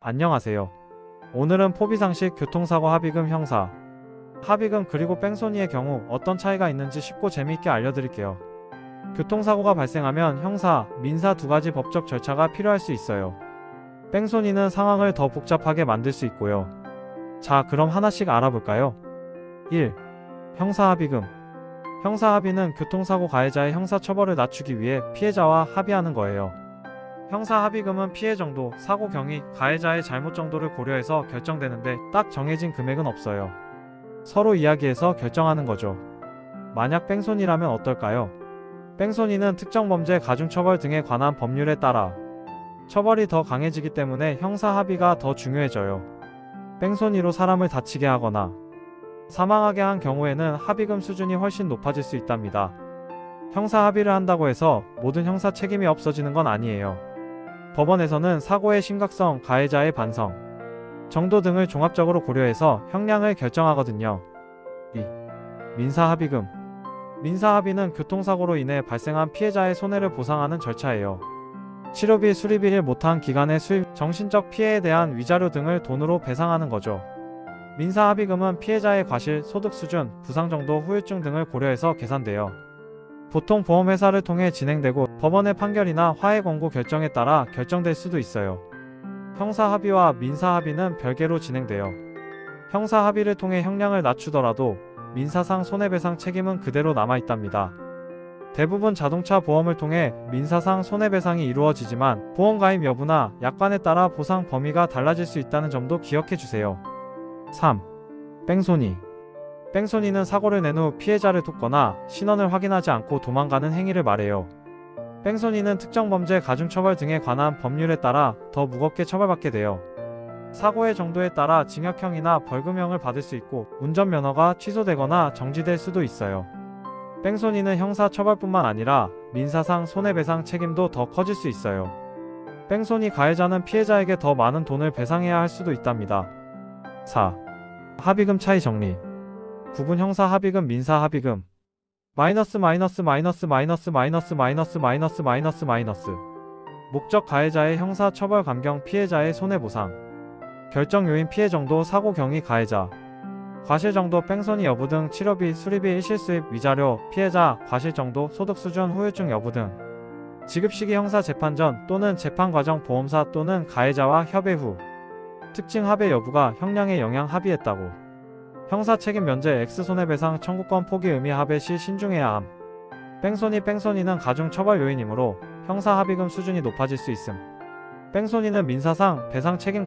안녕하세요. 오늘은 포비상식 교통사고 합의금 형사, 합의금 그리고 뺑소니의 경우 어떤 차이가 있는지 쉽고 재미있게 알려드릴게요. 교통사고가 발생하면 형사, 민사 두 가지 법적 절차가 필요할 수 있어요. 뺑소니는 상황을 더 복잡하게 만들 수 있고요. 자, 그럼 하나씩 알아볼까요? 1. 형사합의금. 형사합의는 교통사고 가해자의 형사처벌을 낮추기 위해 피해자와 합의하는 거예요. 형사합의금은 피해 정도, 사고 경위, 가해자의 잘못 정도를 고려해서 결정되는데 딱 정해진 금액은 없어요. 서로 이야기해서 결정하는 거죠. 만약 뺑소니라면 어떨까요? 뺑소니는 특정 범죄 가중처벌 등에 관한 법률에 따라 처벌이 더 강해지기 때문에 형사합의가 더 중요해져요. 뺑소니로 사람을 다치게 하거나 사망하게 한 경우에는 합의금 수준이 훨씬 높아질 수 있답니다. 형사합의를 한다고 해서 모든 형사 책임이 없어지는 건 아니에요. 법원에서는 사고의 심각성, 가해자의 반성, 정도 등을 종합적으로 고려해서 형량을 결정하거든요. 2. 민사합의금. 민사합의는 교통사고로 인해 발생한 피해자의 손해를 보상하는 절차예요. 치료비, 수리비를 못한 기간의 수입, 정신적 피해에 대한 위자료 등을 돈으로 배상하는 거죠. 민사합의금은 피해자의 과실, 소득 수준, 부상 정도, 후유증 등을 고려해서 계산돼요. 보통 보험회사를 통해 진행되고 법원의 판결이나 화해 권고 결정에 따라 결정될 수도 있어요. 형사합의와 민사합의는 별개로 진행돼요. 형사합의를 통해 형량을 낮추더라도 민사상 손해배상 책임은 그대로 남아있답니다. 대부분 자동차 보험을 통해 민사상 손해배상이 이루어지지만 보험가입 여부나 약관에 따라 보상 범위가 달라질 수 있다는 점도 기억해주세요. 3. 뺑소니. 뺑소니는 사고를 낸 후 피해자를 돕거나 신원을 확인하지 않고 도망가는 행위를 말해요. 뺑소니는 특정 범죄 가중처벌 등에 관한 법률에 따라 더 무겁게 처벌받게 돼요. 사고의 정도에 따라 징역형이나 벌금형을 받을 수 있고 운전면허가 취소되거나 정지될 수도 있어요. 뺑소니는 형사처벌뿐만 아니라 민사상 손해배상 책임도 더 커질 수 있어요. 뺑소니 가해자는 피해자에게 더 많은 돈을 배상해야 할 수도 있답니다. 4. 합의금 차이 정리. 구분 형사합의금, 민사합의금. 목적 가해자의 형사처벌 감경, 피해자의 손해보상. 결정 요인 피해 정도, 사고 경위, 가해자 과실 정도, 뺑소니 여부 등 치료비, 수리비, 일실수입, 위자료, 피해자 과실 정도, 소득 수준, 후유증 여부 등 지급 시기 형사 재판 전 또는 재판 과정 보험사 또는 가해자와 협의 후 특징 합의 여부가 형량에 영향 합의했다고 형사 책임 면제 X 손해배상 청구권 포기 의미 합의 시 신중해야 함. 뺑소니는 가중 처벌 요인이므로 형사 합의금 수준이 높아질 수 있음. 뺑소니는 민사상 배상 책임